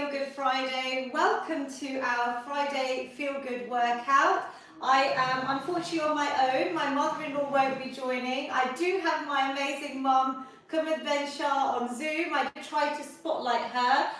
Feel Good Friday. Welcome to our Friday Feel Good workout. I am unfortunately on my own. My mother-in-law won't be joining. I do have my amazing mum, Dementia, on Zoom. I did try to spotlight her,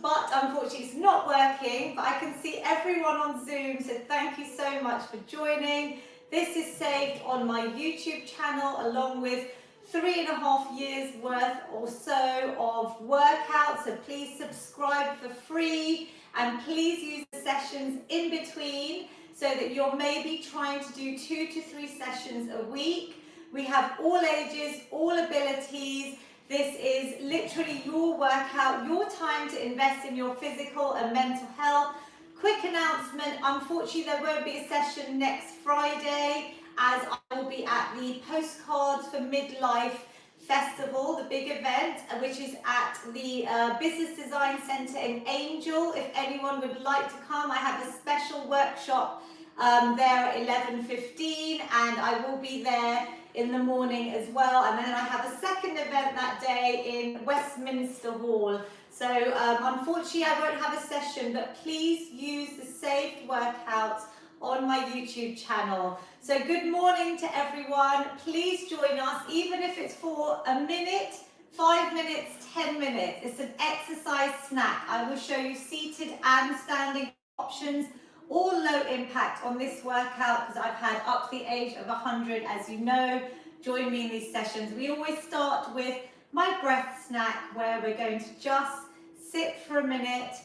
but unfortunately it's not working. But I can see everyone on Zoom, so thank you so much for joining. This is saved on my YouTube channel along with 3.5 years worth or so of workouts, so please subscribe for free and please use the sessions in between so that you're maybe trying to do 2 to 3 sessions a week. We have all ages, all abilities. This is literally your workout, your time to invest in your physical and mental health. Quick announcement, unfortunately there won't be a session next Friday as I will be at the Postcards for Midlife Festival, the big event, which is at the Business Design Centre in Angel. If anyone would like to come, I have a special workshop there at 11:15 and I will be there in the morning as well. And then I have a second event that day in Westminster Hall. So unfortunately I won't have a session, but please use the saved workouts on my YouTube channel. So good morning to everyone. Please join us, even if it's for a minute, 5 minutes, 10 minutes. It's an exercise snack. I will show you seated and standing options, all low impact on this workout because I've had up to the age of 100, as you know. Join me in these sessions. We always start with my breath snack where we're going to just sit for a minute.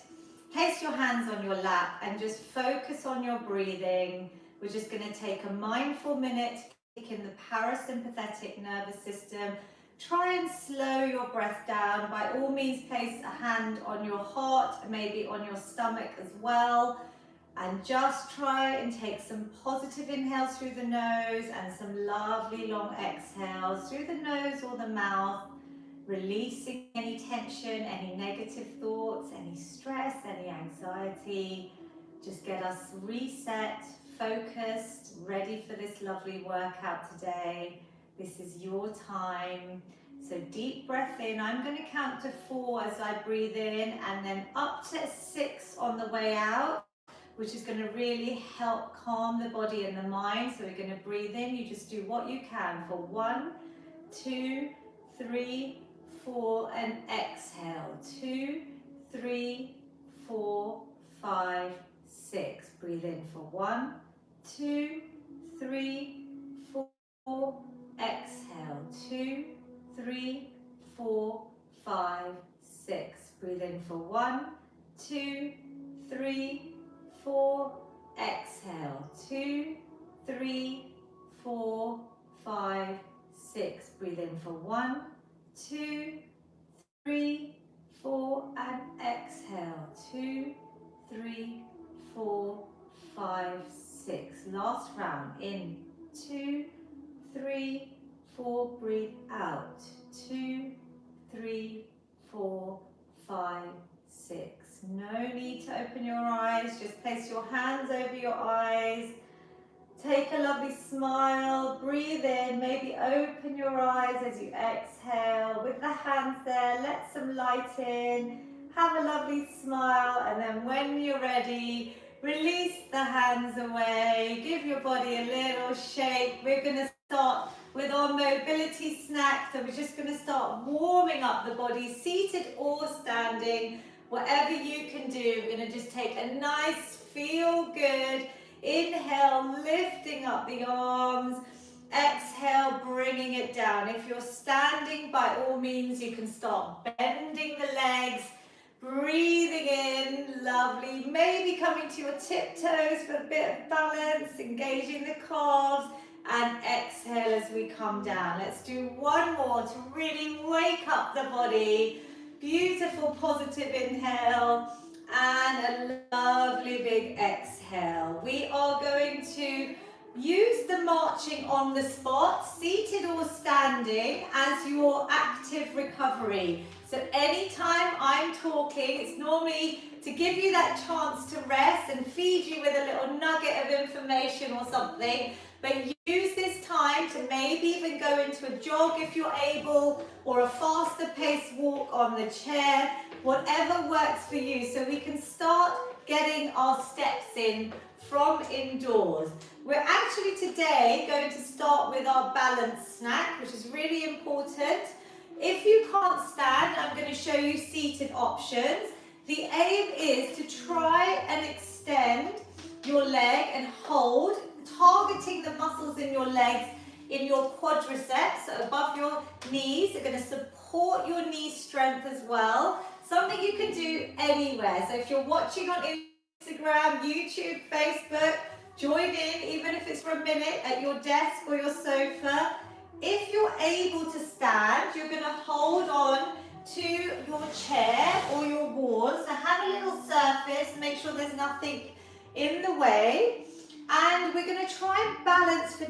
Place your hands on your lap and just focus on your breathing. We're just going to take a mindful minute to kick in the parasympathetic nervous system. Try and slow your breath down. By all means, place a hand on your heart, maybe on your stomach as well. And just try and take some positive inhales through the nose and some lovely long exhales through the nose or the mouth. Releasing any tension, any negative thoughts, any stress, any anxiety. Just get us reset, focused, ready for this lovely workout today. This is your time. So deep breath in. I'm going to count to 4 as I breathe in and then up to 6 on the way out, which is going to really help calm the body and the mind. So we're going to breathe in. You just do what you can for 1, 2, 3, 4 and exhale. 2, 3, 4, 5, 6. Breathe in for 1, 2, 3, 4. Exhale. 2, 3, 4, 5, 6. Breathe in for 1, 2, 3, 4. Exhale. 2, 3, 4, 5, 6. Breathe in for 1, 2, 3, 4 and exhale. 2, 3, 4, 5, 6. Last round. In 2, 3, 4. Breathe out. 2, 3, 4, 5, 6. No need to open your eyes. Just place your hands over your eyes. Take a lovely smile, breathe in, maybe open your eyes as you exhale. With the hands there, let some light in, have a lovely smile, and then when you're ready, release the hands away, give your body a little shake. We're going to start with our mobility snack, so we're just going to start warming up the body, seated or standing, whatever you can do. We're going to just take a nice feel good inhale, lifting up the arms. Exhale, bringing it down. If you're standing, by all means, you can start bending the legs. Breathing in, lovely. Maybe coming to your tiptoes for a bit of balance, engaging the calves. And exhale as we come down. Let's do one more to really wake up the body. Beautiful positive inhale. And a lovely big exhale. We are going to use the marching on the spot, seated or standing, as your active recovery. So anytime I'm talking, it's normally to give you that chance to rest and feed you with a little nugget of information or something. But use this time to maybe even go into a jog if you're able, or a faster paced walk on the chair. whatever works for you, so we can start getting our steps in from indoors. We're actually today going to start with our balance snack, which is really important. If you can't stand, I'm going to show you seated options. The aim is to try and extend your leg and hold, targeting the muscles in your legs, in your quadriceps, so above your knees. They're going to support your knee strength as well. Something you can do anywhere. So if you're watching on Instagram, YouTube, Facebook, join in, even if it's for a minute, at your desk or your sofa. If you're able to stand, you're going to hold on to your chair or your wall. So have a little surface, make sure there's nothing in the way. And we're going to try and balance for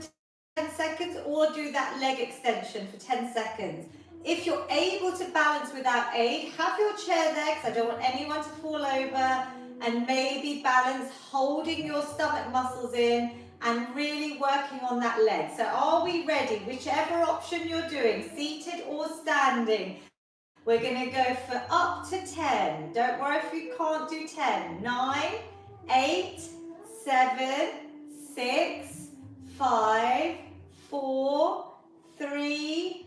10 seconds or do that leg extension for 10 seconds. If you're able to balance without aid, have your chair there, because I don't want anyone to fall over, and maybe balance holding your stomach muscles in and really working on that leg. So are we ready? Whichever option you're doing, seated or standing, we're going to go for up to 10. Don't worry if you can't do 10. 9, 8, 7, 6, 5, 4, 3,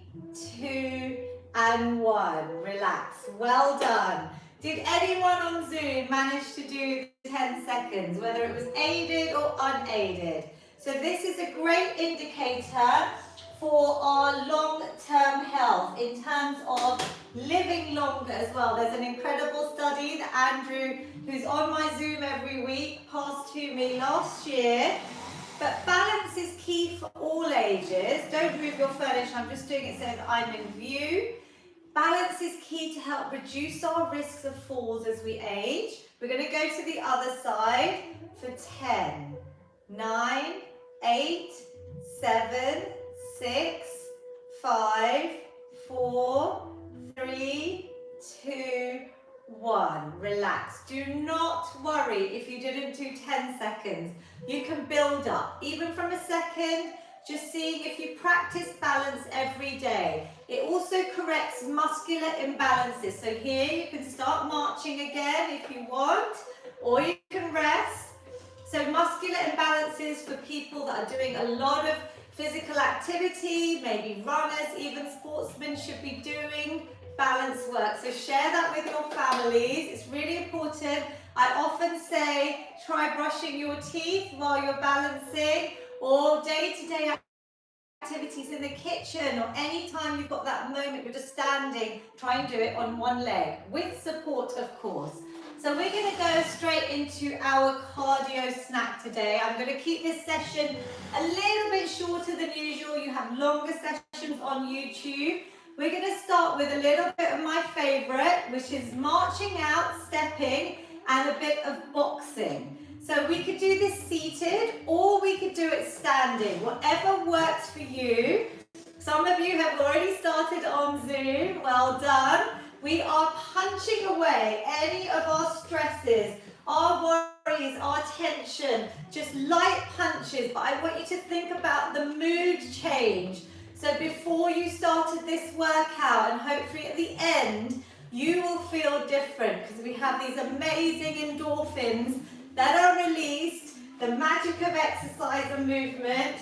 2, and 1. Relax. Well done. Did anyone on Zoom manage to do 10 seconds, whether it was aided or unaided? So this is a great indicator for our long-term health in terms of living longer as well. There's an incredible study that Andrew, who's on my Zoom every week, passed to me last year. But balance is key for all ages. Don't move your furniture, I'm just doing it so that I'm in view. Balance is key to help reduce our risks of falls as we age. We're going to go to the other side for 10, 9, 8, 7, 6, 5, 4, 3, 2, 1. Relax. Do not worry if you didn't do 10 seconds. You can build up, even from a second, just seeing if you practice balance every day. It also corrects muscular imbalances. So here you can start marching again if you want, or you can rest. So muscular imbalances for people that are doing a lot of physical activity, maybe runners, even sportsmen should be doing balance work. So share that with your families. It's really important. I often say, try brushing your teeth while you're balancing, or day-to-day activities in the kitchen, or anytime you've got that moment you're just standing, try and do it on one leg, with support of course. So we're going to go straight into our cardio snack today. I'm going to keep this session a little bit shorter than usual. You have longer sessions on YouTube. We're going to start with a little bit of my favourite, which is marching out, stepping, and a bit of boxing. So we could do this seated, or we could do it standing, whatever works for you. Some of you have already started on Zoom, well done. We are punching away any of our stresses, our worries, our tension, just light punches, but I want you to think about the mood change. So before you started this workout, and hopefully at the end, you will feel different, because we have these amazing endorphins that are released, the magic of exercise and movement.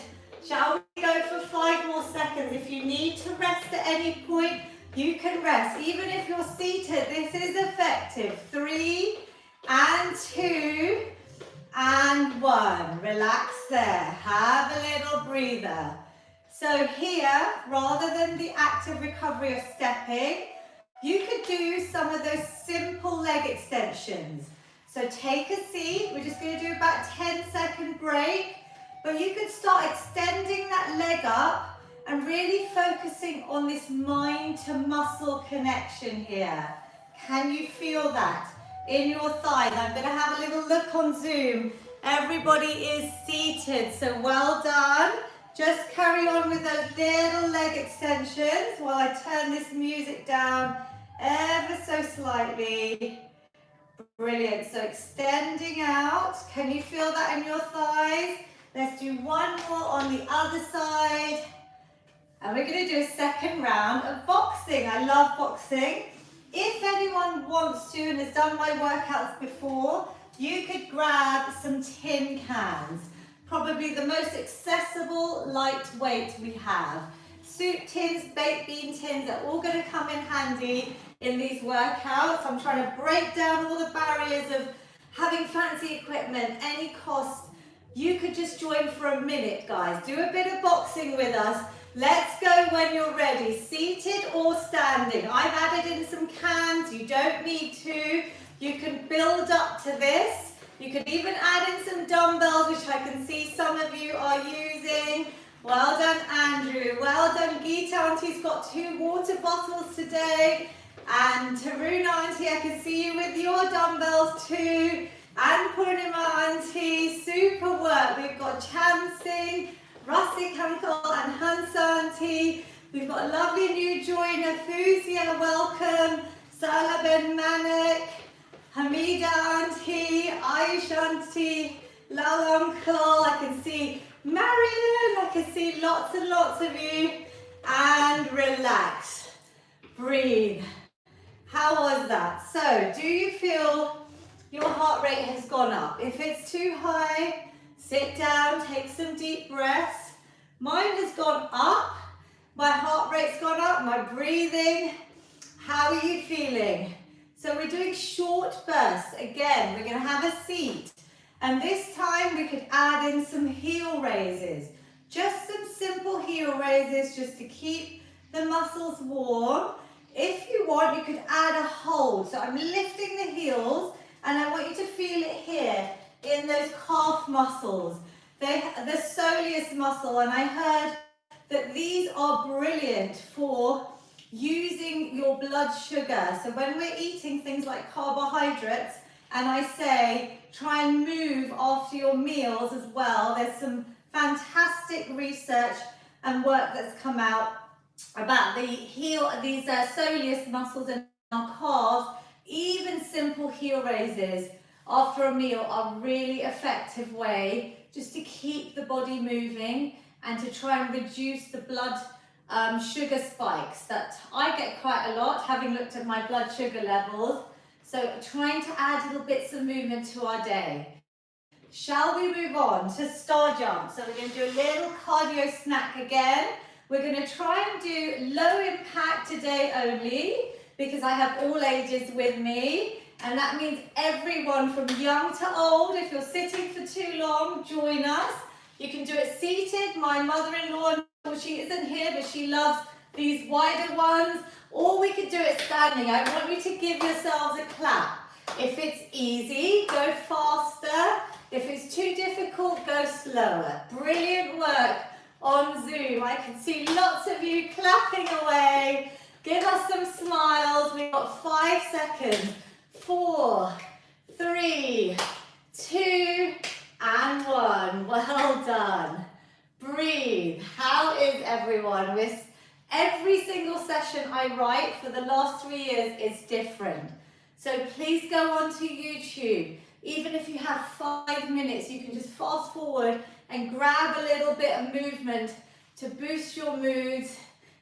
Shall we go for 5 more seconds? If you need to rest at any point, you can rest. Even if you're seated, this is effective. 3, and 2, and 1. Relax there. Have a little breather. So here, rather than the active recovery of stepping, you could do some of those simple leg extensions. So take a seat. We're just going to do about a 10-second break. But you could start extending that leg up and really focusing on this mind to muscle connection here. Can you feel that in your thighs? I'm going to have a little look on Zoom. Everybody is seated, so well done. Just carry on with those little leg extensions while I turn this music down ever so slightly. Brilliant. So extending out. Can you feel that in your thighs? Let's do one more on the other side. And we're going to do a second round of boxing. I love boxing. If anyone wants to and has done my workouts before, you could grab some tin cans. Probably the most accessible, lightweight we have. Soup tins, baked bean tins are all going to come in handy in these workouts. I'm trying to break down all the barriers of having fancy equipment, any cost. You could just join for a minute, guys. Do a bit of boxing with us. Let's go when you're ready, seated or standing. I've added in some cans, you don't need to. You can build up to this. You can even add in some dumbbells, which I can see some of you are using. Well done, Andrew. Well done, Geeta Auntie's got 2 water bottles today. And Taruna Auntie, I can see you with your dumbbells too. And Purnima Auntie, super work. We've got Chansing, Rustic Uncle and Hans Auntie. We've got a lovely new joiner, Fuzia, welcome. Salah Ben Manek, Hamida Auntie, Aish Auntie, Lal Uncle. I can see Marion, I can see lots and lots of you. And relax, breathe. How was that? So, do you feel your heart rate has gone up? If it's too high, sit down, take some deep breaths. Mine has gone up. My heart rate's gone up, my breathing. How are you feeling? So we're doing short bursts. Again, we're going to have a seat. And this time we could add in some heel raises. Just some simple heel raises just to keep the muscles warm. If you want, you could add a hold. So I'm lifting the heels and I want you to feel it here in those calf muscles. The soleus muscle, and I heard that these are brilliant for using your blood sugar. So when we're eating things like carbohydrates, and I say try and move after your meals as well, there's some fantastic research and work that's come out about these soleus muscles in our calves. Even simple heel raises after a meal are a really effective way just to keep the body moving and to try and reduce the blood sugar spikes that I get quite a lot, having looked at my blood sugar levels. So trying to add little bits of movement to our day. Shall we move on to star jump? So we're going to do a little cardio snack again. We're going to try and do low impact today only because I have all ages with me. And that means everyone from young to old. If you're sitting for too long, join us. You can do it seated. My mother-in-law, well, she isn't here, but she loves these wider ones. Or we could do it standing. I want you to give yourselves a clap. If it's easy, go faster. If it's too difficult, go slower. Brilliant work on Zoom. I can see lots of you clapping away. Give us some smiles. We've got 5 seconds. 4, 3, 2, and 1. Well done. Breathe. How is everyone? With every single session I write for the last 3 years is different. So please go onto YouTube. Even if you have 5 minutes, you can just fast forward and grab a little bit of movement to boost your moods,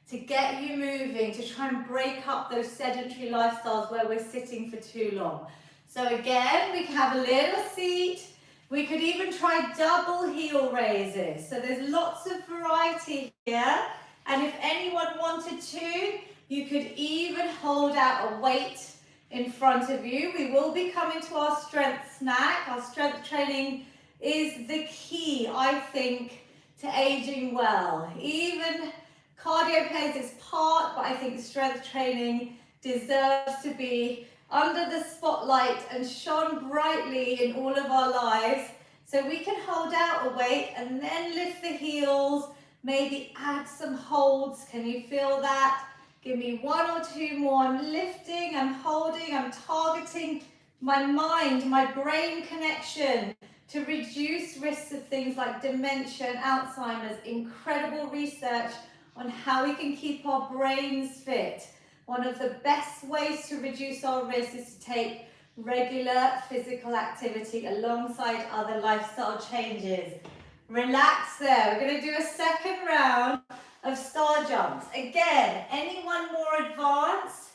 to get you moving, to try and break up those sedentary lifestyles where we're sitting for too long. So again, we can have a little seat. We could even try double heel raises. So there's lots of variety here. And if anyone wanted to, you could even hold out a weight in front of you. We will be coming to our strength snack. Our strength training is the key, I think, to aging well. Even cardio plays its part, but I think strength training deserves to be under the spotlight and shone brightly in all of our lives. So we can hold out a weight and then lift the heels, maybe add some holds. Can you feel that? Give me 1 or 2 more. I'm lifting, I'm holding, I'm targeting my mind, my brain connection to reduce risks of things like dementia and Alzheimer's. Incredible research on how we can keep our brains fit. One of the best ways to reduce our risk is to take regular physical activity alongside other lifestyle changes. Relax there. We're going to do a second round of star jumps. Again, anyone more advanced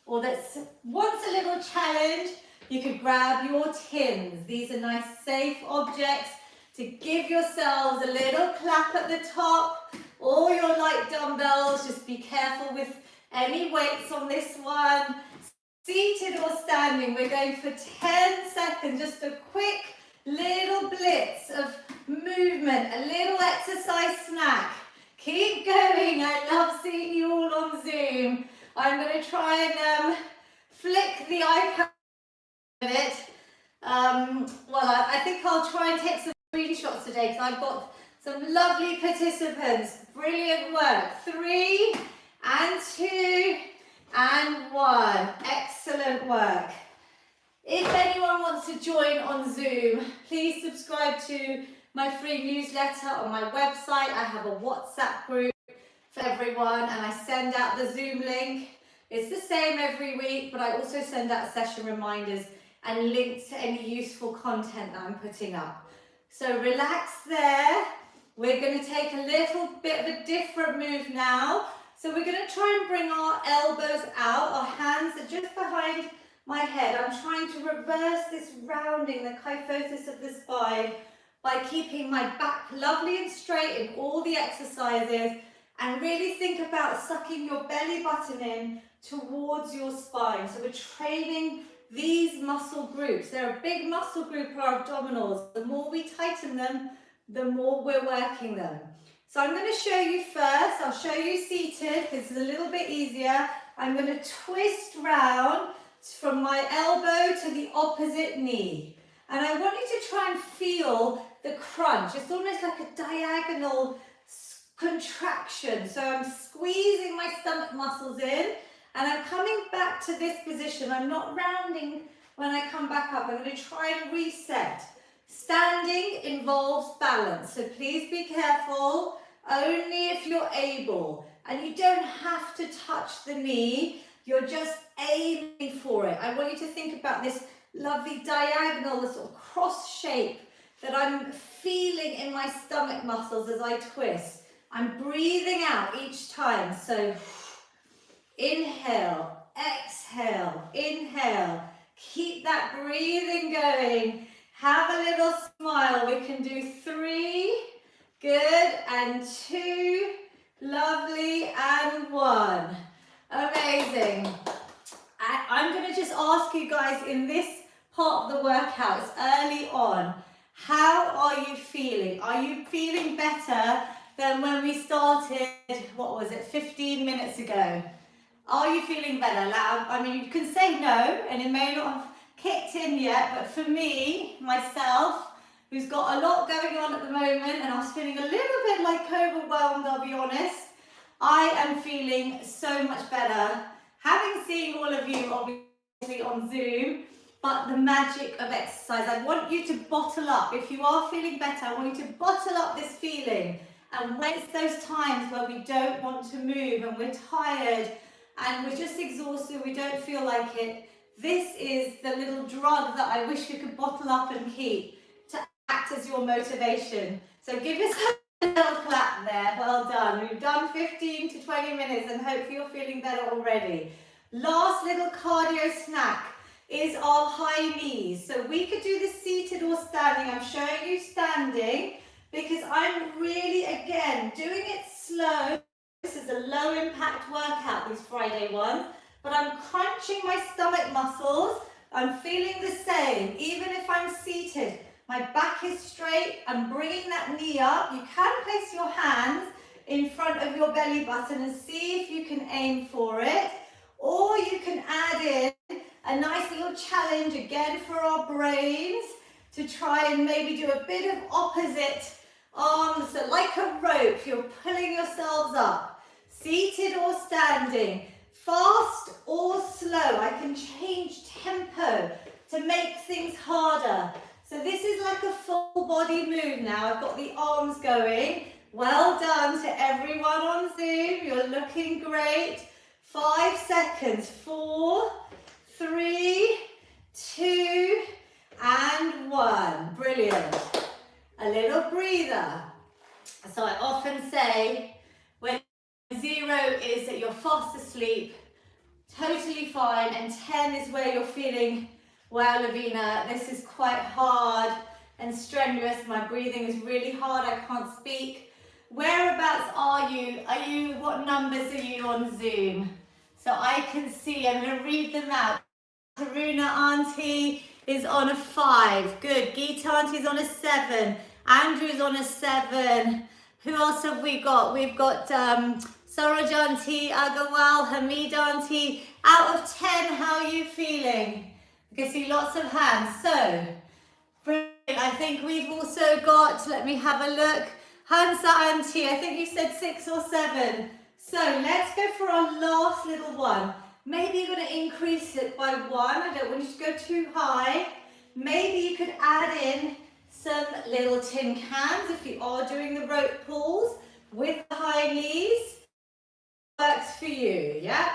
or that wants a little challenge, you could grab your tins. These are nice safe objects to give yourselves a little clap at the top, or your light dumbbells. Just be careful with any weights on this one. Seated or standing, we're going for 10 seconds, just a quick little blitz of movement, a little exercise snack. Keep going. I love seeing you all on Zoom. I'm going to try and flick the iPad a minute. I think I'll try and take some screenshots today because I've got some lovely participants. Brilliant work. 3 and 2 and 1. Excellent work. If anyone wants to join on Zoom, please subscribe to my free newsletter on my website. I have a WhatsApp group for everyone and I send out the Zoom link. It's the same every week, but I also send out session reminders and links to any useful content that I'm putting up. So relax there. We're going to take a little bit of a different move now. So we're going to try and bring our elbows out. Our hands are just behind my head. I'm trying to reverse this rounding, the kyphosis of the spine, by keeping my back lovely and straight in all the exercises, and really think about sucking your belly button in towards your spine. So we're training these muscle groups. They're a big muscle group for our abdominals. The more we tighten them, the more we're working them. So I'm going to show you first. I'll show you seated. This is a little bit easier. I'm going to twist round from my elbow to the opposite knee. And I want you to try and feel the crunch. It's almost like a diagonal contraction. So I'm squeezing my stomach muscles in and I'm coming back to this position. I'm not rounding when I come back up. I'm going to try and reset. Standing involves balance, so please be careful, only if you're able. And you don't have to touch the knee, you're just aiming for it. I want you to think about this lovely diagonal, this sort of cross shape that I'm feeling in my stomach muscles as I twist. I'm breathing out each time, so inhale, exhale, inhale. Keep that breathing going. Have a little smile. We can do 3, good, and 2, lovely, and 1. Amazing. I'm going to just ask you guys in this part of the workout, it's early on, how are you feeling? Are you feeling better than when we started, 15 minutes ago? Are you feeling better? I mean, you can say no, and it may not have kicked in yet, but for me, myself, who's got a lot going on at the moment, and I was feeling a little bit like overwhelmed, I'll be honest, I am feeling so much better. Having seen all of you, obviously, on Zoom, but the magic of exercise. I want you to bottle up. If you are feeling better, I want you to bottle up this feeling. And when it's those times where we don't want to move and we're tired and we're just exhausted, we don't feel like it, this is the little drug that I wish you could bottle up and keep to act as your motivation. So give yourself a little clap there. Well done. We've done 15 to 20 minutes and hopefully you're feeling better already. Last little cardio snack is our high knees. So we could do this seated or standing. I'm showing you standing because I'm really, again, doing it slow. This is a low impact workout, these Friday ones, but I'm crunching my stomach muscles. I'm feeling the same, even if I'm seated. My back is straight. I'm bringing that knee up. You can place your hands in front of your belly button and see if you can aim for it. Or you can add in a nice little challenge again for our brains to try and maybe do a bit of opposite arms. So like a rope, you're pulling yourselves up. Seated or standing, fast or slow. I can change tempo to make things harder. So this is like a full body move now. I've got the arms going. Well done to everyone on Zoom. You're looking great. 5 seconds. 4, 3, 2, and 1. Brilliant. A little breather. So I often say when 0 is that you're fast asleep, totally fine. And 10 is where you're feeling, wow, Lavina, this is quite hard and strenuous. My breathing is really hard. I can't speak. Whereabouts are you? What numbers are you on Zoom? So I can see, I'm going to read them out. Karuna Auntie is on a 5. Good. Geeta Auntie's on a 7. Andrew's on a 7. Who else have we got? We've got Saroj Auntie, Agawal, Hamid Auntie. Out of 10, how are you feeling? I can see lots of hands. So, brilliant. I think we've also got, let me have a look. Hansa Auntie, I think you said 6 or 7. So let's go for our last little one. Maybe you're going to increase it by 1. I don't want you to go too high. Maybe you could add in some little tin cans if you are doing the rope pulls with the high knees. Works for you, yeah?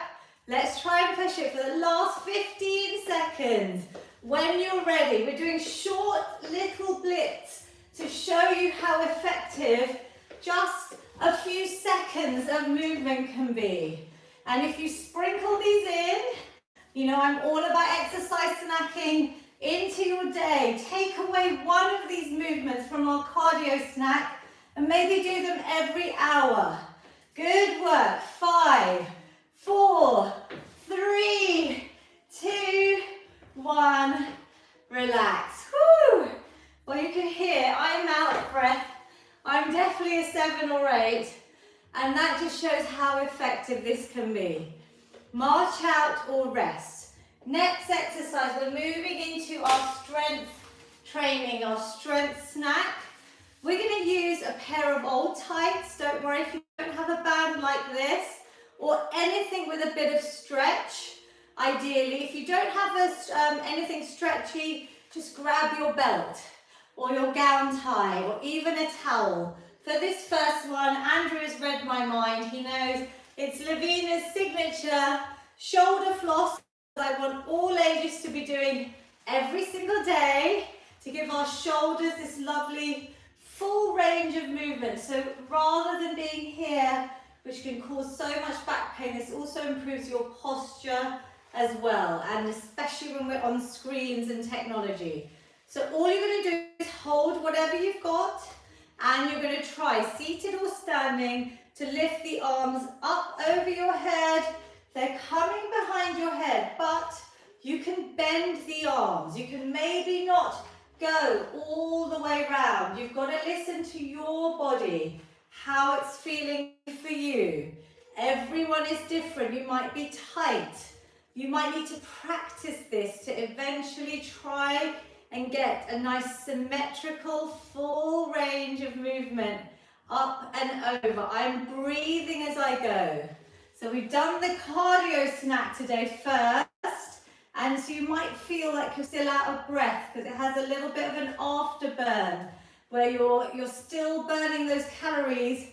Let's try and push it for the last 15 seconds. When you're ready, we're doing short little blips to show you how effective just a few seconds of movement can be. And if you sprinkle these in, you know, I'm all about exercise snacking into your day. Take away one of these movements from our cardio snack and maybe do them every hour. Good work. 5, 4, 3, 2, 1. Relax. Woo! Well, you can hear I'm out of breath. I'm definitely a 7 or 8. And that just shows how effective this can be. March out or rest. Next exercise, we're moving into our strength training, our strength snack. We're going to use a pair of old tights. Don't worry if you don't have a band like this or anything with a bit of stretch. Ideally, if you don't have anything stretchy, just grab your belt or your gown tie or even a towel. For this first one, Andrew has read my mind. He knows it's Lavina's signature shoulder floss. I want all ages to be doing every single day to give our shoulders this lovely full range of movement. So rather than being here, which can cause so much back pain, this also improves your posture as well, and especially when we're on screens and technology. So all you're going to do is hold whatever you've got, and you're going to try, seated or standing, to lift the arms up over your head. They're coming behind your head, but you can bend the arms. You can maybe not go all the way round. You've got to listen to your body, how it's feeling for you. Everyone is different. You might be tight. You might need to practice this to eventually try and get a nice symmetrical full range of movement up and over. I'm breathing as I go. So we've done the cardio snack today first, and so you might feel like you're still out of breath because it has a little bit of an afterburn where you're still burning those calories.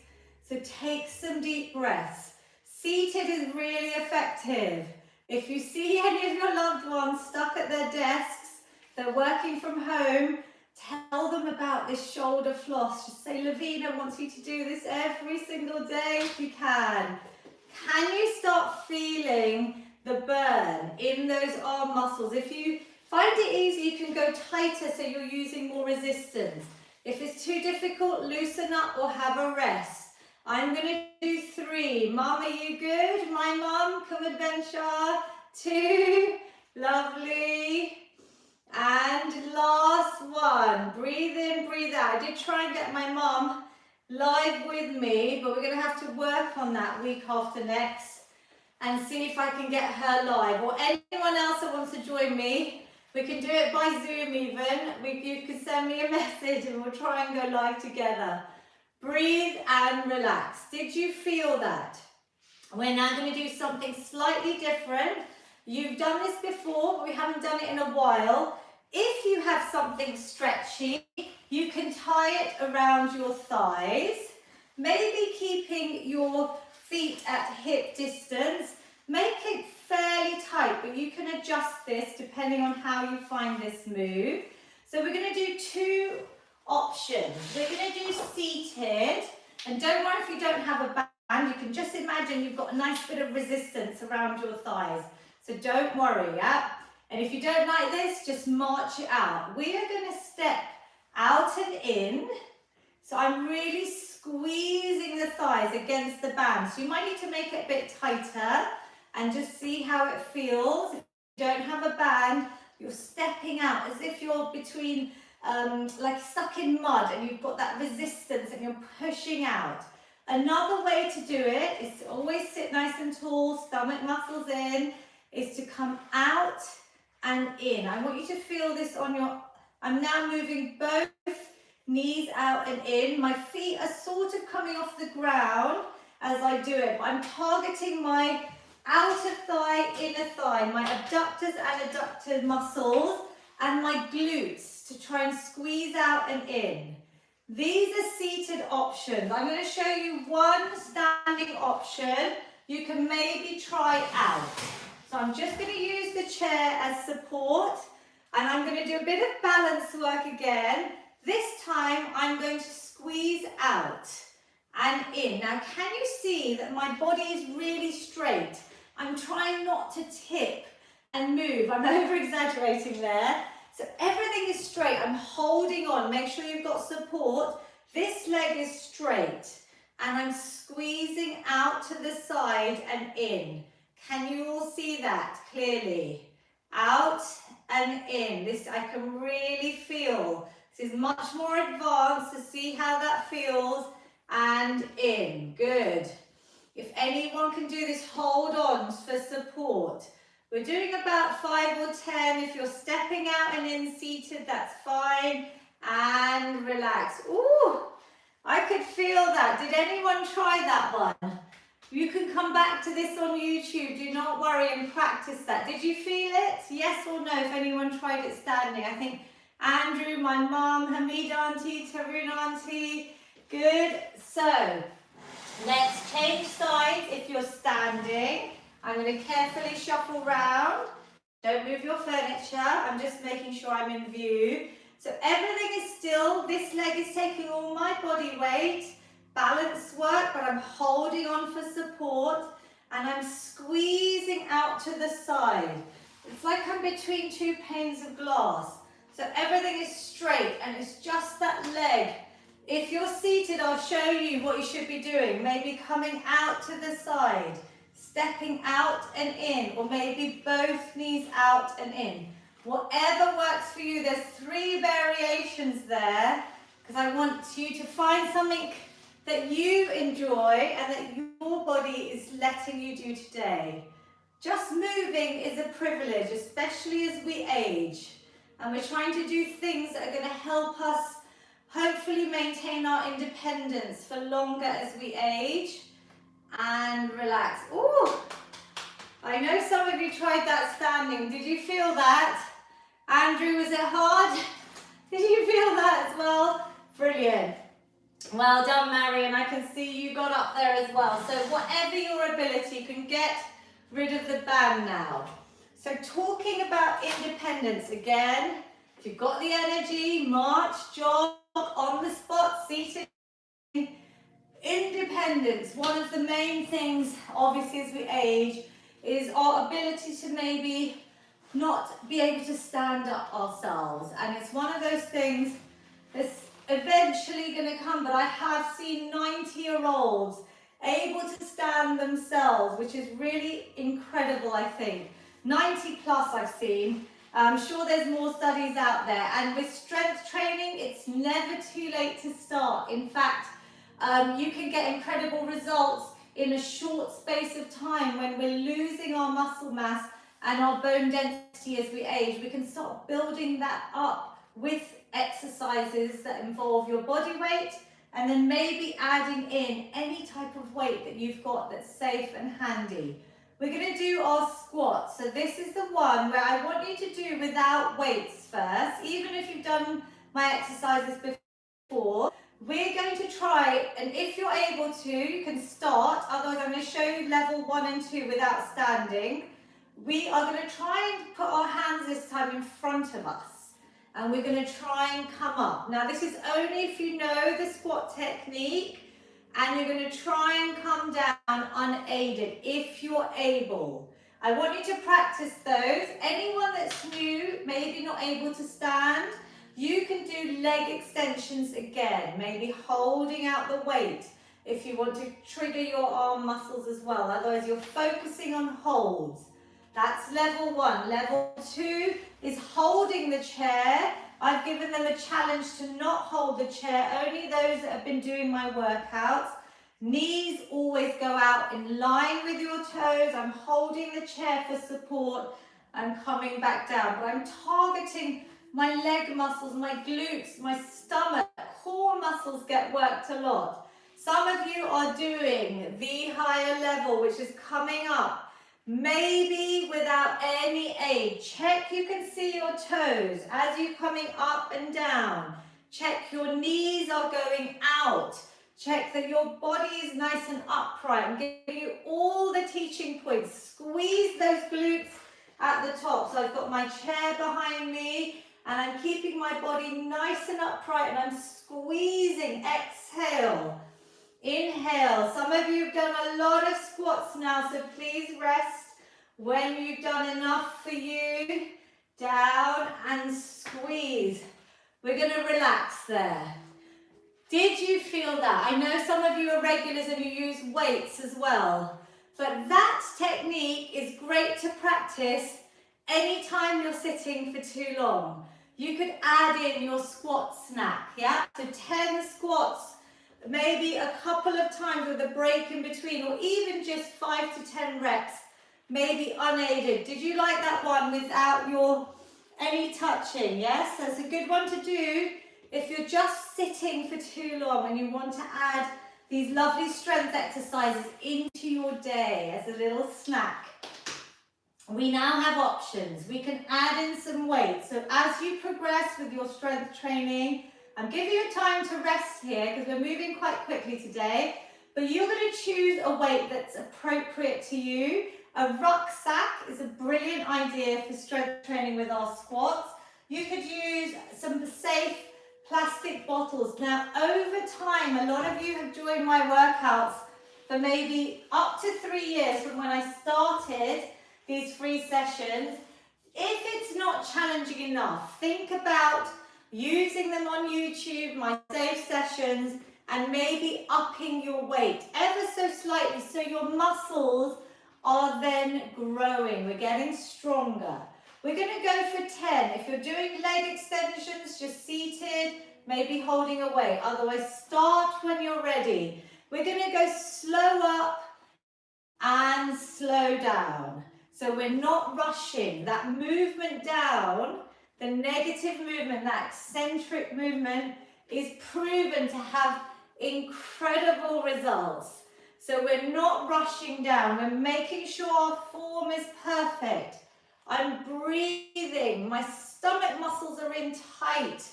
So take some deep breaths. Seated is really effective. If you see any of your loved ones stuck at their desks, they're working from home, tell them about this shoulder floss. Just say, Lavina wants you to do this every single day if you can. Can you start feeling the burn in those arm muscles? If you find it easy, you can go tighter so you're using more resistance. If it's too difficult, loosen up or have a rest. I'm going to do 3. Mum, are you good? My mum, come adventure. 2, lovely. And last one. Breathe in, breathe out. I did try and get my mum live with me, but we're going to have to work on that week after next and see if I can get her live, or anyone else that wants to join me. We can do it by Zoom even. You can send me a message and we'll try and go live together. Breathe and relax. Did you feel that? We're now going to do something slightly different. You've done this before, but we haven't done it in a while. If you have something stretchy, you can tie it around your thighs, maybe keeping your feet at hip distance. Make it fairly tight, but you can adjust this depending on how you find this move. So we're going to do 2 options. We're going to do seated, and don't worry if you don't have a band, you can just imagine you've got a nice bit of resistance around your thighs. So don't worry, yeah? And if you don't like this, just march it out. We are going to step out and in. So I'm really squeezing the thighs against the band. So you might need to make it a bit tighter and just see how it feels. If you don't have a band, you're stepping out as if you're between, like stuck in mud, and you've got that resistance and you're pushing out. Another way to do it is to always sit nice and tall, stomach muscles in, is to come out and in. I want you to feel this on your, I'm now moving both knees out and in. My feet are sort of coming off the ground as I do it, but I'm targeting my outer thigh, inner thigh, my abductors and adductor muscles, and my glutes to try and squeeze out and in. These are seated options. I'm going to show you one standing option you can maybe try out. So I'm just going to use the chair as support, and I'm going to do a bit of balance work again. This time I'm going to squeeze out and in. Now can you see that my body is really straight? I'm trying not to tip and move. I'm over exaggerating there. So everything is straight. I'm holding on. Make sure you've got support. This leg is straight and I'm squeezing out to the side and in. Can you all see that clearly? Out and in. This I can really feel. This is much more advanced to see how that feels. And in. Good. If anyone can do this, hold on for support. We're doing about 5 or 10. If you're stepping out and in seated, that's fine. And relax. Ooh, I could feel that. Did anyone try that one? You can come back to this on YouTube. Do not worry and practice that. Did you feel it? Yes or no, if anyone tried it standing? I think Andrew, my mum, Hamid auntie, Tarun auntie. Good. So let's change sides if you're standing. I'm going to carefully shuffle round. Don't move your furniture. I'm just making sure I'm in view. So everything is still. This leg is taking all my body weight. Balance work, but I'm holding on for support and I'm squeezing out to the side. It's like I'm between two panes of glass. So everything is straight and it's just that leg. If you're seated, I'll show you what you should be doing. Maybe coming out to the side, stepping out and in, or maybe both knees out and in. Whatever works for you. There's 3 variations there because I want you to find something that you enjoy and that your body is letting you do today. Just moving is a privilege, especially as we age. And we're trying to do things that are going to help us hopefully maintain our independence for longer as we age. And relax. Ooh, I know some of you tried that standing. Did you feel that? Andrew, was it hard? Did you feel that as well? Brilliant. Well done, Marion. I can see you got up there as well. So whatever your ability, you can get rid of the band now. So talking about independence again, if you've got the energy, march, jog, on the spot, seated. Independence, one of the main things, obviously as we age, is our ability to maybe not be able to stand up ourselves. And it's one of those things that's eventually going to come, but I have seen 90-year-olds able to stand themselves, which is really incredible, I think. 90 plus I've seen. I'm sure there's more studies out there. And with strength training, it's never too late to start. In fact, you can get incredible results in a short space of time when we're losing our muscle mass and our bone density as we age. We can start building that up with exercises that involve your body weight and then maybe adding in any type of weight that you've got that's safe and handy. We're going to do our squats. So this is the one where I want you to do without weights first, even if you've done my exercises before. We're going to try, and if you're able to, you can start. Otherwise, I'm going to show you level 1 and 2 without standing. We are going to try and put our hands this time in front of us. And we're going to try and come up. Now, this is only if you know the squat technique. And you're going to try and come down unaided, if you're able. I want you to practice those. Anyone that's new, maybe not able to stand, you can do leg extensions again, maybe holding out the weight if you want to trigger your arm muscles as well. Otherwise, you're focusing on holds. That's level 1. Level 2 is holding the chair. I've given them a challenge to not hold the chair, only those that have been doing my workouts. Knees always go out in line with your toes. I'm holding the chair for support. I'm coming back down, but I'm targeting my leg muscles, my glutes, my stomach, core muscles get worked a lot. Some of you are doing the higher level, which is coming up, maybe without any aid. Check you can see your toes as you're coming up and down. Check your knees are going out. Check that your body is nice and upright. I'm giving you all the teaching points. Squeeze those glutes at the top. So I've got my chair behind me and I'm keeping my body nice and upright and I'm squeezing. Exhale. Inhale. Some of you have done a lot of squats now, so please rest when you've done enough for you. Down and squeeze. We're going to relax there. Did you feel that? I know some of you are regulars and you use weights as well, but that technique is great to practice anytime you're sitting for too long. You could add in your squat snack, yeah? So 10 squats, maybe a couple of times with a break in between, or even just 5 to 10 reps, maybe unaided. Did you like that one without any touching? Yes, that's a good one to do if you're just sitting for too long and you want to add these lovely strength exercises into your day as a little snack. We now have options. We can add in some weight. So as you progress with your strength training, I'm giving you time to rest here because we're moving quite quickly today, but you're going to choose a weight that's appropriate to you. A rucksack is a brilliant idea for strength training with our squats. You could use some safe plastic bottles. Now, over time, a lot of you have joined my workouts for maybe up to 3 years from when I started these free sessions. If it's not challenging enough, think about using them on YouTube, my safe sessions, and maybe upping your weight ever so slightly so your muscles are then growing. We're getting stronger. We're going to go for 10. If you're doing leg extensions, just seated, maybe holding a weight. Otherwise, start when you're ready. We're going to go slow up and slow down. So we're not rushing. That movement down, the negative movement, that eccentric movement is proven to have incredible results. So we're not rushing down. We're making sure our form is perfect. I'm breathing. My stomach muscles are in tight.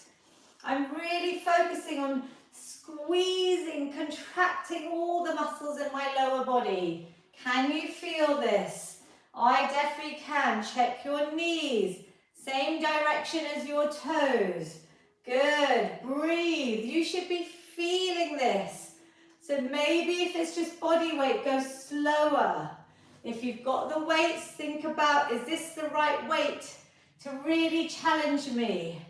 I'm really focusing on squeezing, contracting all the muscles in my lower body. Can you feel this? I definitely can. Check your knees. Same direction as your toes. Good. Breathe. You should be feeling this. So maybe if it's just body weight, go slower. If you've got the weights, think about, is this the right weight to really challenge me?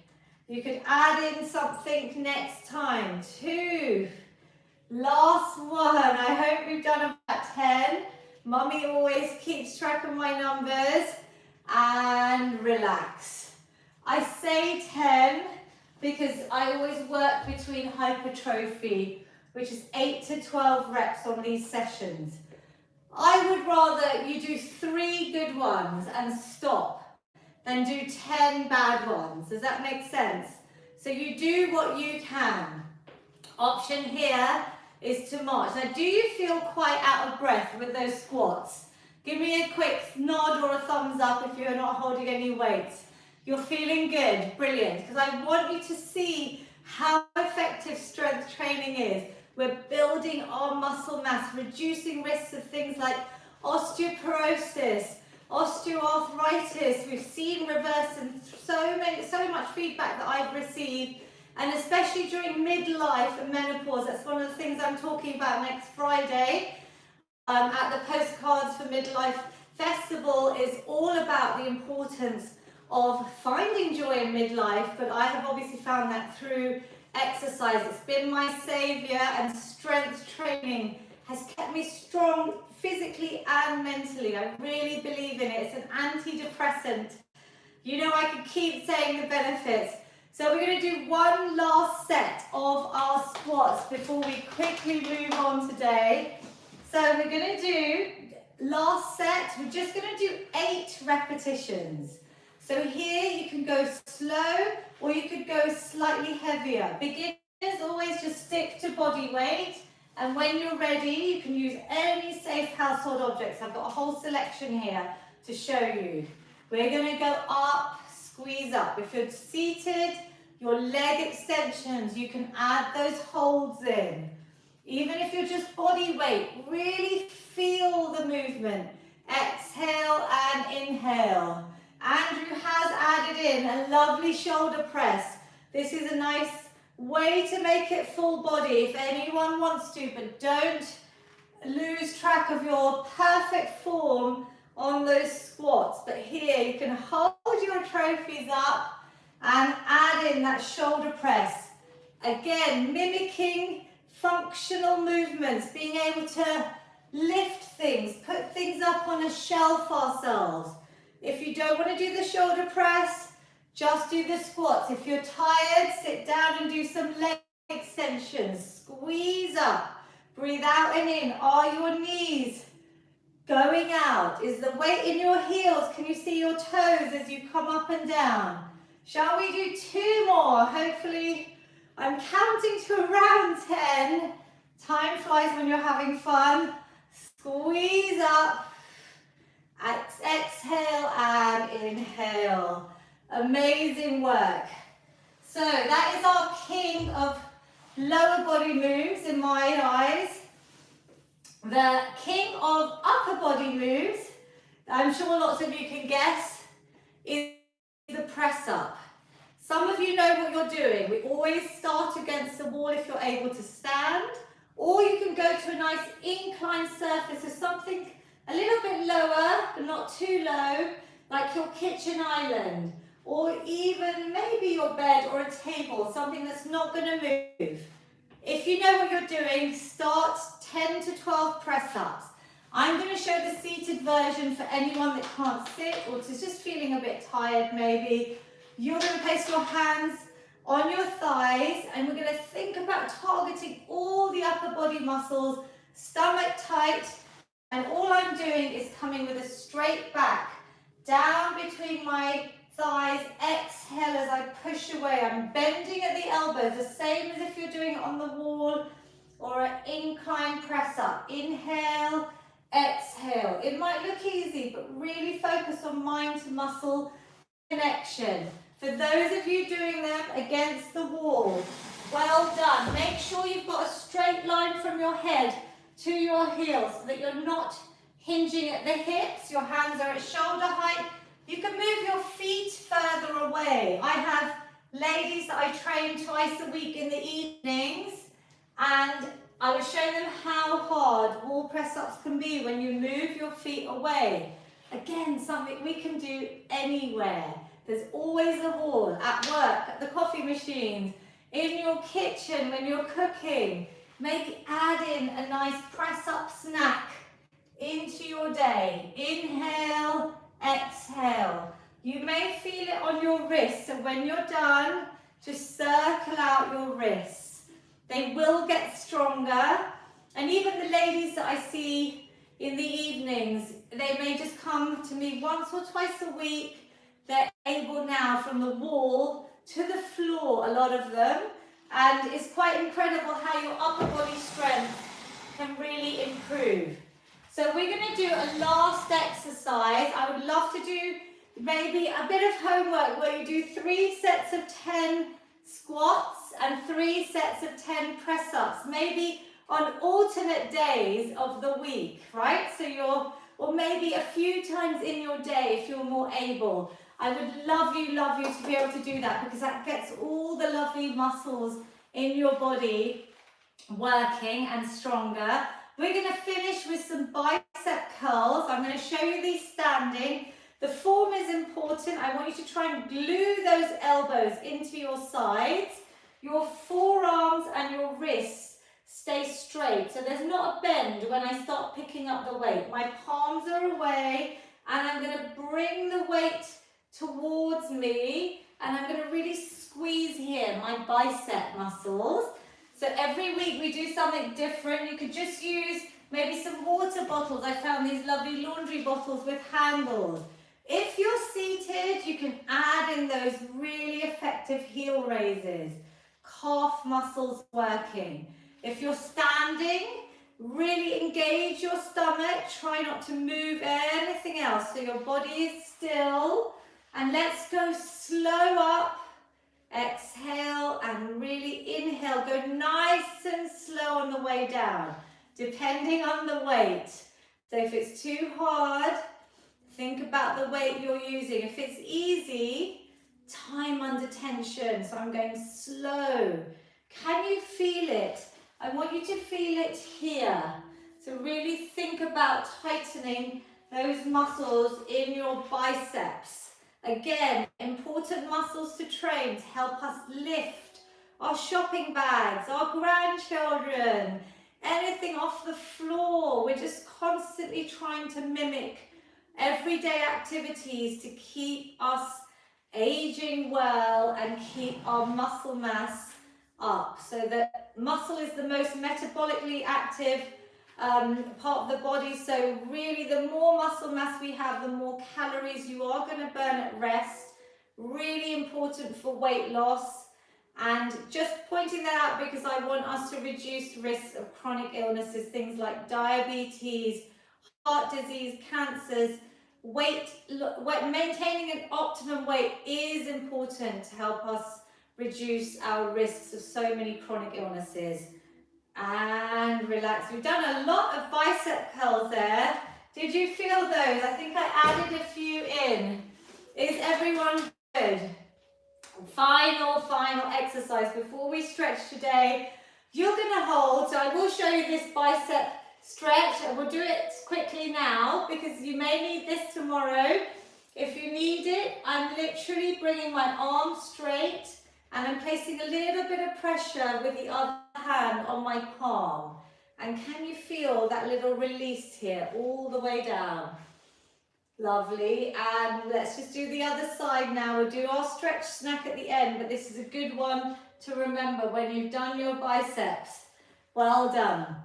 You could add in something next time. 2. Last one. I hope we've done about 10. Mummy always keeps track of my numbers. And relax. I say 10 because I always work between hypertrophy, which is 8 to 12 reps on these sessions. I would rather you do 3 good ones and stop than do 10 bad ones. Does that make sense? So you do what you can. Option here is to march. Now, do you feel quite out of breath with those squats? Give me a quick nod or a thumbs up if you're not holding any weights. You're feeling good. Brilliant. Because I want you to see how effective strength training is. We're building our muscle mass, reducing risks of things like osteoporosis, osteoarthritis. We've seen reverse in so much feedback that I've received, and especially during midlife and menopause. That's one of the things I'm talking about next Friday at the postcards for midlife festival is all about the importance of finding joy in midlife, but I have obviously found that through exercise. It's been my savior, and strength training has kept me strong physically and mentally. I really believe in it. It's an antidepressant. You know, I could keep saying the benefits. So we're going to do one last set of our squats before we quickly move on today. So we're going to do last set. We're just going to do 8 repetitions. So here you can go slow, or you could go slightly heavier. Beginners always just stick to body weight. And when you're ready, you can use any safe household objects. I've got a whole selection here to show you. We're going to go up, squeeze up. If you're seated, your leg extensions, you can add those holds in. Even if you're just body weight, really feel the movement. Exhale and inhale. Andrew has added in a lovely shoulder press. This is a nice way to make it full body if anyone wants to, but don't lose track of your perfect form on those squats. But here you can hold your trophies up and add in that shoulder press. Again, mimicking functional movements, being able to lift things, put things up on a shelf ourselves. If you don't want to do the shoulder press, just do the squats. If you're tired, sit down and do some leg extensions. Squeeze up, breathe out and in. Are your knees going out? Is the weight in your heels? Can you see your toes as you come up and down? Shall we do 2 more? Hopefully, I'm counting to around 10. Time flies when you're having fun. Squeeze up. Exhale and inhale. Amazing work. So that is our king of lower body moves in my eyes. The king of upper body moves, I'm sure lots of you can guess, is the press up. Some of you know what you're doing. We always start against the wall if you're able to stand, or you can go to a nice inclined surface, so something a little bit lower, but not too low, like your kitchen island, or even maybe your bed or a table, something that's not going to move. If you know what you're doing, start 10 to 12 press-ups. I'm going to show the seated version for anyone that can't sit or is just feeling a bit tired maybe. You're going to place your hands on your thighs, and we're going to think about targeting all the upper body muscles, stomach tight. And all I'm doing is coming with a straight back, down between my thighs, exhale as I push away. I'm bending at the elbows, the same as if you're doing it on the wall or an incline press up. Inhale, exhale. It might look easy, but really focus on mind to muscle connection. For those of you doing them against the wall, well done. Make sure you've got a straight line from your head to your heels so that you're not hinging at the hips. Your hands are at shoulder height. You can move your feet further away. I have ladies that I train twice a week in the evenings, and I will show them how hard wall press-ups can be when you move your feet away. Again, something we can do anywhere. There's always a wall, at work, at the coffee machines, in your kitchen when you're cooking. Maybe add in a nice press-up snack into your day. Inhale, exhale. You may feel it on your wrists, so when you're done, just circle out your wrists. They will get stronger, and even the ladies that I see in the evenings, they may just come to me once or twice a week. They're able now from the wall to the floor, a lot of them. And it's quite incredible how your upper body strength can really improve. So we're going to do a last exercise. I would love to do maybe a bit of homework where you do 3 sets of 10 squats and 3 sets of 10 press-ups, maybe on alternate days of the week, right? So or maybe a few times in your day if you're more able. I would love you to be able to do that, because that gets all the lovely muscles in your body working and stronger. We're going to finish with some bicep curls. I'm going to show you these standing. The form is important. I want you to try and glue those elbows into your sides. Your forearms and your wrists stay straight. So there's not a bend when I start picking up the weight. My palms are away and I'm going to bring the weight towards me and I'm going to really squeeze here, my bicep muscles. So every week we do something different. You could just use maybe some water bottles. I found these lovely laundry bottles with handles. If you're seated, you can add in those really effective heel raises. Calf muscles working. If you're standing, really engage your stomach. Try not to move anything else. So your body is still. And let's go slow up. Exhale and really inhale. Go nice and slow on the way down, depending on the weight. So if it's too hard, think about the weight you're using. If it's easy, time under tension. So I'm going slow. Can you feel it? I want you to feel it here. So really think about tightening those muscles in your biceps. Again, important muscles to train to help us lift our shopping bags, our grandchildren, anything off the floor. We're just constantly trying to mimic everyday activities to keep us aging well and keep our muscle mass up. So that muscle is the most metabolically active part of the body. So really the more muscle mass we have, the more calories you are going to burn at rest. Really important for weight loss. And just pointing that out because I want us to reduce risks of chronic illnesses, things like diabetes, heart disease, cancers. Maintaining an optimum weight is important to help us reduce our risks of so many chronic illnesses. And relax. We've done a lot of bicep curls there. Did you feel those? I think I added a few in. Is everyone good? Final exercise before we stretch today. You're going to hold, so I will show you this bicep stretch and we'll do it quickly now because you may need this tomorrow. If you need it, I'm literally bringing my arm straight and I'm placing a little bit of pressure with the other hand on my palm. And can you feel that little release here all the way down? Lovely. And let's just do the other side now. We'll do our stretch snack at the end, but this is a good one to remember when you've done your biceps. Well done.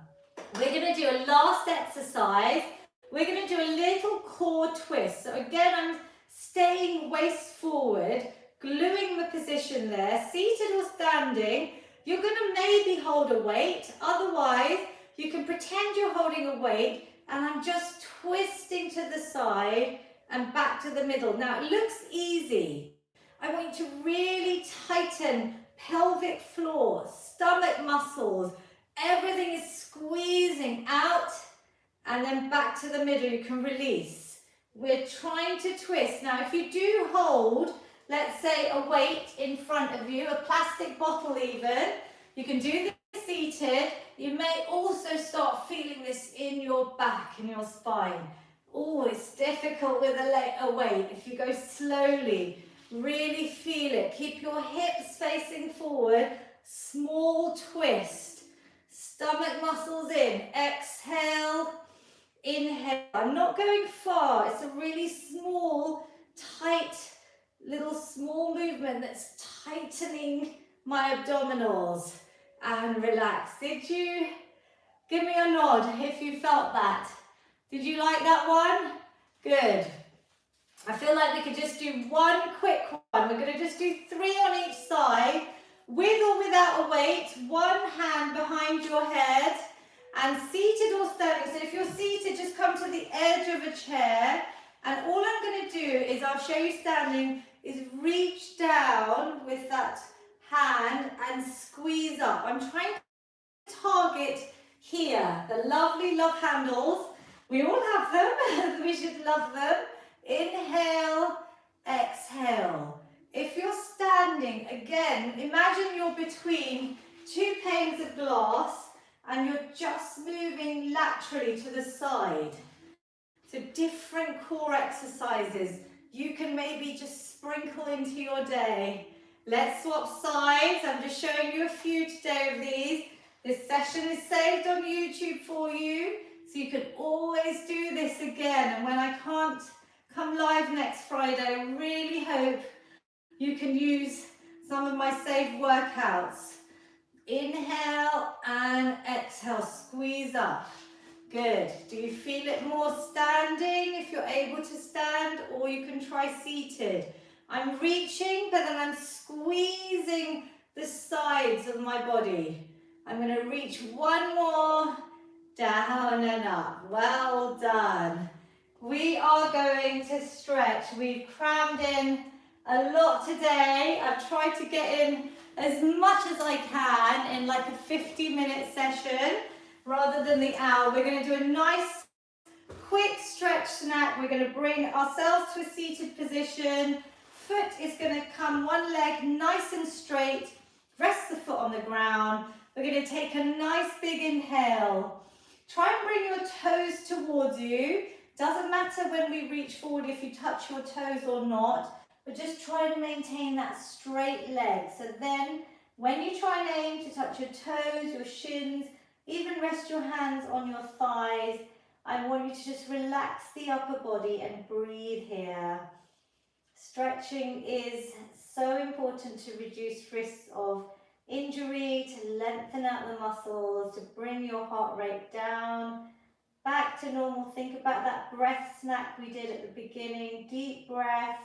We're going to do a last exercise. We're going to do a little core twist. So again, I'm staying waist forward, gluing the position there, seated or standing. You're going to maybe hold a weight. Otherwise, you can pretend you're holding a weight and I'm just twisting to the side and back to the middle. Now, it looks easy. I want you to really tighten pelvic floor, stomach muscles. Everything is squeezing out and then back to the middle. You can release. We're trying to twist. Now, if you do hold, let's say a weight in front of you, a plastic bottle even, you can do this seated. You may also start feeling this in your back and your spine. Oh, it's difficult with a weight. If you go slowly, really feel it. Keep your hips facing forward. Small twist. Stomach muscles in. Exhale. Inhale. I'm not going far. It's a really small, tight, little small movement that's tightening my abdominals. And relax. Did you give me a nod if you felt that? Did you like that one? Good. I feel like we could just do one quick one. We're going to just do 3 on each side, with or without a weight. One hand behind your head and seated or standing. So if you're seated, just come to the edge of a chair. And all I'm going to do is, I'll show you standing, is reach down with that hand and squeeze up. I'm trying to target here, the lovely love handles. We all have them, we should love them. Inhale, exhale. If you're standing, again, imagine you're between 2 panes of glass and you're just moving laterally to the side. So different core exercises. You can maybe just sprinkle into your day. Let's swap sides. I'm just showing you a few today of these. This session is saved on YouTube for you, so you can always do this again. And when I can't come live next Friday, I really hope you can use some of my saved workouts. Inhale and exhale, squeeze up. Good. Do you feel it more standing if you're able to stand, or you can try seated? I'm reaching, but then I'm squeezing the sides of my body. I'm going to reach one more, down and up. Well done. We are going to stretch. We've crammed in a lot today. I've tried to get in as much as I can in like a 50-minute session rather than the hour. We're going to do a nice quick stretch snack. We're going to bring ourselves to a seated position. Foot is going to come one leg nice and straight. Rest the foot on the ground. We're going to take a nice big inhale. Try and bring your toes towards you. Doesn't matter when we reach forward if you touch your toes or not, but just try to maintain that straight leg. So then when you try and aim to touch your toes, your shins, even rest your hands on your thighs, I want you to just relax the upper body and breathe here. Stretching is so important to reduce risks of injury, to lengthen out the muscles, to bring your heart rate down, back to normal. Think about that breath snack we did at the beginning. Deep breaths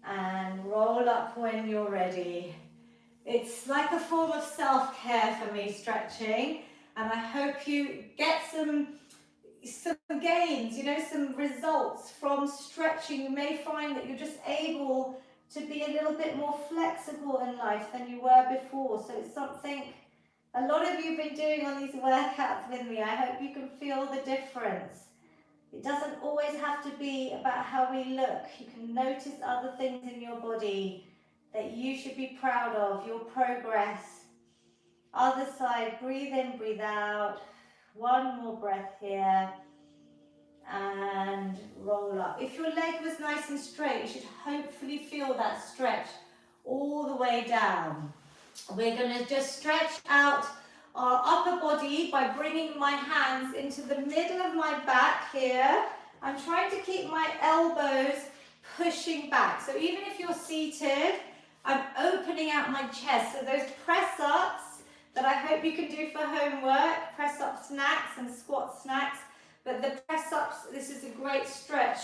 and roll up when you're ready. It's like a form of self-care for me, stretching, and I hope you get some gains, some results from stretching. You may find that you're just able to be a little bit more flexible in life than you were before. So it's something a lot of you have been doing on these workouts with me. I hope you can feel the difference. It doesn't always have to be about how we look. You can notice other things in your body that you should be proud of, your progress. Other side, breathe in, breathe out. One more breath here. And roll up. If your leg was nice and straight, you should hopefully feel that stretch all the way down. We're going to just stretch out our upper body by bringing my hands into the middle of my back here. I'm trying to keep my elbows pushing back. So even if you're seated, I'm opening out my chest. So those press-ups that I hope you can do for homework, press-up snacks and squat snacks, but the press-ups, this is a great stretch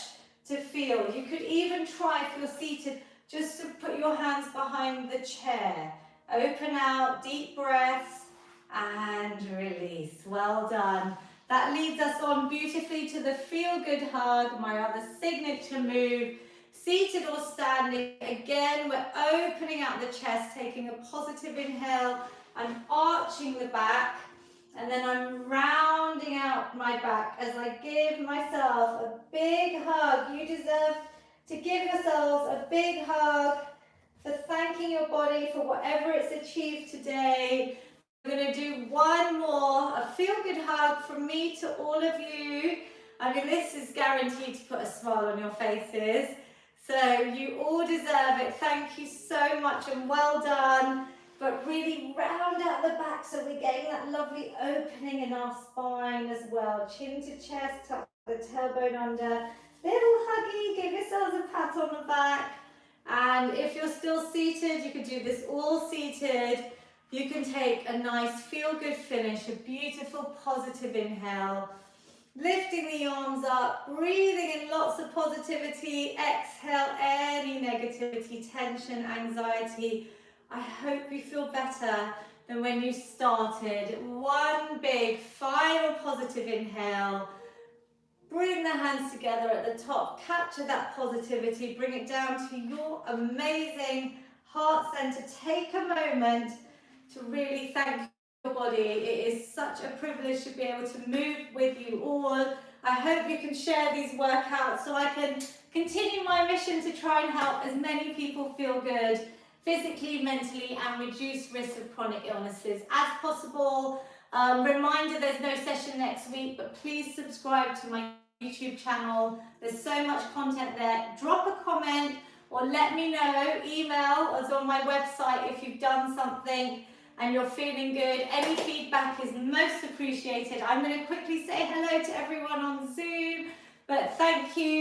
to feel. You could even try, if you're seated, just to put your hands behind the chair. Open out, deep breaths, and release. Well done. That leads us on beautifully to the feel-good hug, my other signature move. Seated or standing, again, we're opening out the chest, taking a positive inhale. I'm arching the back. And then I'm rounding out my back as I give myself a big hug. You deserve to give yourselves a big hug for thanking your body for whatever it's achieved today. We're going to do one more, a feel-good hug from me to all of you. I mean, this is guaranteed to put a smile on your faces. So you all deserve it. Thank you so much and well done. But really round out the back so we're getting that lovely opening in our spine as well. Chin to chest, tuck the tailbone under. Little huggy, give yourselves a pat on the back. And if you're still seated, you can do this all seated. You can take a nice feel-good finish, a beautiful positive inhale. Lifting the arms up, breathing in lots of positivity. Exhale any negativity, tension, anxiety. I hope you feel better than when you started. One big final positive inhale. Bring the hands together at the top. Capture that positivity. Bring it down to your amazing heart center. Take a moment to really thank your body. It is such a privilege to be able to move with you all. I hope you can share these workouts so I can continue my mission to try and help as many people feel good physically, mentally, and reduce risk of chronic illnesses as possible. Reminder, there's no session next week, but please subscribe to my YouTube channel. There's so much content there. Drop a comment or let me know. Email us on my website if you've done something and you're feeling good. Any feedback is most appreciated. I'm going to quickly say hello to everyone on Zoom, but thank you.